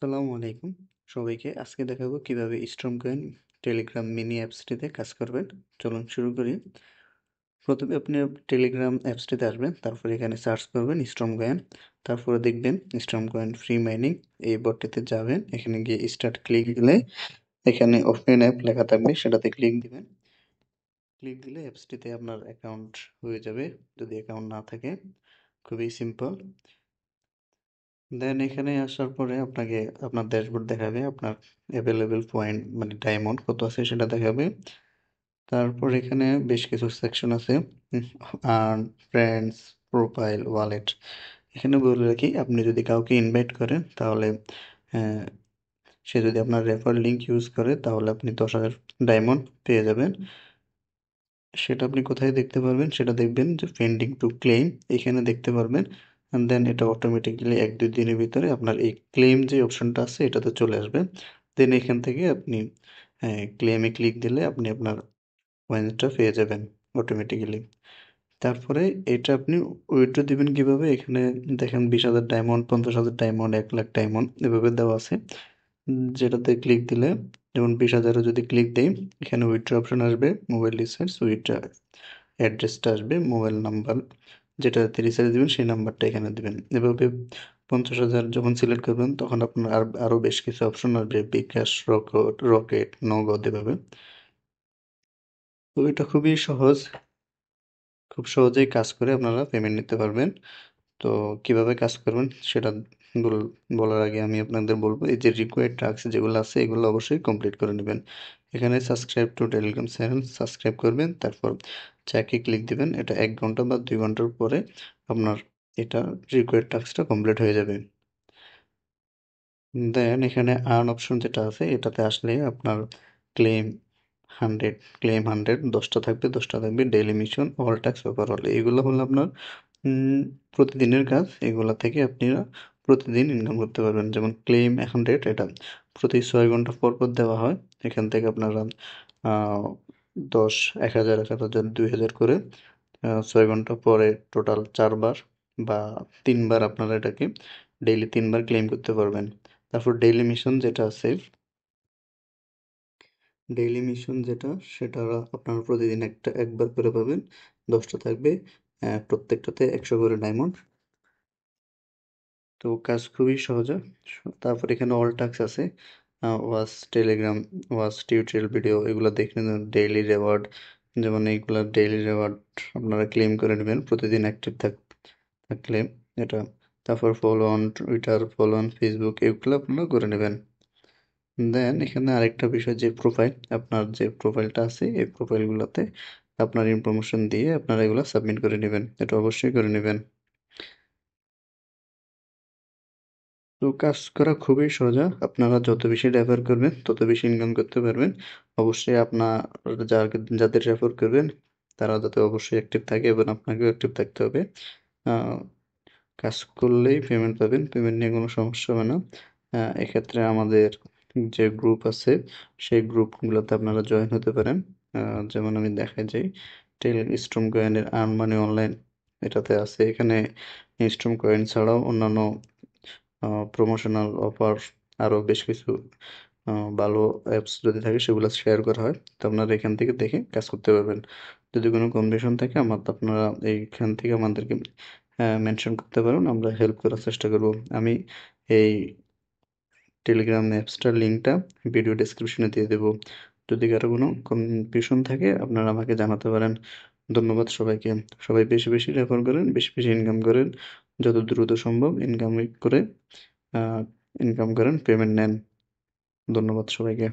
আসসালামু আলাইকুম সবাইকে। আজকে দেখাবো কিভাবে স্ট্রম কয়েন টেলিগ্রাম মিনি অ্যাপসটিতে কাজ করবেন। চলুন শুরু করি। প্রথমে আপনি টেলিগ্রাম অ্যাপসটিতে আসবেন, তারপরে এখানে সার্চ করবেন স্ট্রম কয়েন, তারপরে দেখবেন স্ট্রম কয়েন ফ্রি মাইনিং। এই বটটিতে যাবেন, এখানে গিয়ে স্টার্ট ক্লিক দিলে এখানে ওপেন অ্যাপ লেখা থাকবে, সেটাতে ক্লিক দিবেন। ক্লিক দিলে অ্যাপসটিতে আপনার অ্যাকাউন্ট হয়ে যাবে, যদি অ্যাকাউন্ট না থাকে। খুবই সিম্পল। দেন এখানে আসার পরে আপনাকে আপনার ড্যাশবোর্ড দেখাবে, আপনার অ্যাভেলেবেল পয়েন্ট মানে ডায়মন্ড কত আছে সেটা দেখাবে। তারপর এখানে বেশ কিছু সেকশন আছে, আর্ন, ফ্রেন্ডস, প্রোফাইল, ওয়ালেট। এখানে বলে রাখি, আপনি যদি কাউকে ইনভাইট করেন তাহলে আহ, সে যদি আপনার রেফার লিঙ্ক ইউজ করে তাহলে আপনি 10,000 ডায়মন্ড পেয়ে যাবেন। সেটা আপনি কোথায় দেখতে পারবেন, সেটা দেখবেন যে পেন্ডিং টু ক্লেম, এখানে দেখতে পারবেন। অ্যান্ড দেন এটা অটোমেটিক্যালি 1-2 দিনের ভিতরে আপনার এই ক্লেম যে অপশনটা আছে এটাতে চলে আসবে। দেন এখান থেকে আপনি ক্লেমে ক্লিক দিলে আপনি আপনার পয়েন্টটা পেয়ে যাবেন অটোমেটিক্যালি। তারপরে এটা আপনি উইথড্র দিবেন কিভাবে, এখানে দেখেন 20,000 ডায়মন্ড, 50,000 ডায়মন্ড, 1 লাখ ডায়মন্ড এভাবে দেওয়া আছে। যেটাতে ক্লিক দিলে, যেমন 20,000-এ যদি ক্লিক দেই, এখানে উইথড্র অপশন আসবে, মোবাইল রিচার্জ উইথড্র অ্যাড্রেসটা আসবে, মোবাইল নাম্বার যেটাতে রিচার্জ দিবেন সেই নাম্বারটা এখানে দিবেন। এভাবে 50,000 যখন সিলেক্ট করবেন তখন আপনার আরও বেশ কিছু অপশন আসবে, বিকাশ, রকেট, নগদ এভাবে। তো এটা খুবই সহজ, খুব সহজেই কাজ করে আপনারা পেমেন্ট নিতে পারবেন। তো কিভাবে কাজ করবেন সেটা বলার আগে আমি আপনাদের বলবো, এই যে রিকোয়ার্ড টাস্ক যেগুলো আছে এগুলো অবশ্যই কমপ্লিট করে নেবেন। এখানে subscribe to Telegram channel subscribe করবেন, তারপর চ্যাকে ক্লিক দিবেন। এটা 1 ঘন্টা বা 2 ঘন্টার পরে আপনার এটা রিকোয়ার্ড টাস্কটা কমপ্লিট হয়ে যাবে। দেন এখানে আর্ন অপশন যেটা আছে এটাতে আসলে আপনার ক্লেম 100, ক্লেম 100, 10টা থাকবে, 10টা থাকবে daily mission, all task overall. এগুলো হলো আপনার প্রতিদিনের কাজ। এগুলা থেকে আপনারা প্রতিদিন ইনকাম করতে পারবেন। যেমন ক্লেম 100, এটা প্রতি 6 ঘন্টা পর পর দেওয়া হয়। এখান থেকে আপনারা 10, 1,000, 1,000, 2,000 করে 6 ঘন্টা পরে টোটাল 4 বার বা 3 বার আপনারা এটাকে ডেইলি 3 বার ক্লেম করতে পারবেন। তারপর ডেইলি মিশন যেটা আছে, ডেইলি মিশন যেটা সেটা আপনারা প্রতিদিন একবার করে পাবেন, 10টা থাকবে, প্রত্যেকটাতে 100 করে ডায়মন্ড। তো কাজ খুবই সহজ। তারপর এখানে অল টাস্ক আছে, watch Telegram, watch tutorial video, এগুলো দেখে নেন। ডেইলি রেওয়ার্ড, যেমন এইগুলা ডেইলি রেওয়ার্ড আপনারা ক্লেম করে নেবেন প্রতিদিন অ্যাক্টিভ থাকলে এটা। তারপর follow on Twitter, follow on Facebook, এগুলো আপনারা করে নেবেন। দেন এখানে আরেকটা বিষয়, যে প্রোফাইল, আপনার যে প্রোফাইলটা আছে এই প্রোফাইলগুলোতে আপনার ইনফরমেশন দিয়ে আপনারা এগুলো সাবমিট করে নেবেন, এটা অবশ্যই করে নেবেন। তো কাজ করা খুবই সোজা, আপনারা যত বেশি রেফার করবেন তত বেশি ইনকাম করতে পারবেন। অবশ্যই আপনার যাদের রেফার করবেন তারা যাতে অবশ্যই অ্যাক্টিভ থাকে এবং আপনাকেও অ্যাক্টিভ থাকতে হবে। আহ, কাজ করলেই পেমেন্ট পাবেন, পেমেন্ট নিয়ে কোনো সমস্যা হবে না। এক্ষেত্রে আমাদের যে গ্রুপ আছে সেই গ্রুপগুলোতে আপনারা জয়েন হতে পারেন। যেমন আমি দেখাই যাই, স্ট্রম কয়েনের আর্ন মানি অনলাইন এটাতে আছে। এখানে স্ট্রম কয়েন ছাড়াও অন্যান্য প্রমোশনাল অফার, আরও বেশ কিছু ভালো অ্যাপস যদি থাকে সেগুলো শেয়ার করা হয়। তো আপনারা এখান থেকে দেখে কাজ করতে পারবেন। যদি কোনো কনফিউশন থাকে আপনারা এইখান থেকে আমাদেরকে মেনশন করতে পারেন, আমরা হেল্প করার চেষ্টা করব। আমি এই টেলিগ্রাম অ্যাপসটার লিঙ্কটা ভিডিও ডেসক্রিপশনে দিয়ে দেবো। যদি কারো কোনো কনফিউশন থাকে আপনারা আমাকে জানাতে পারেন। ধন্যবাদ সবাইকে। সবাই বেশি বেশি রেফার করেন, বেশি বেশি ইনকাম করেন, যত দ্রুত সম্ভব ইনকাম করে ইনকাম করেন, পেমেন্ট নেন। ধন্যবাদ সবাইকে।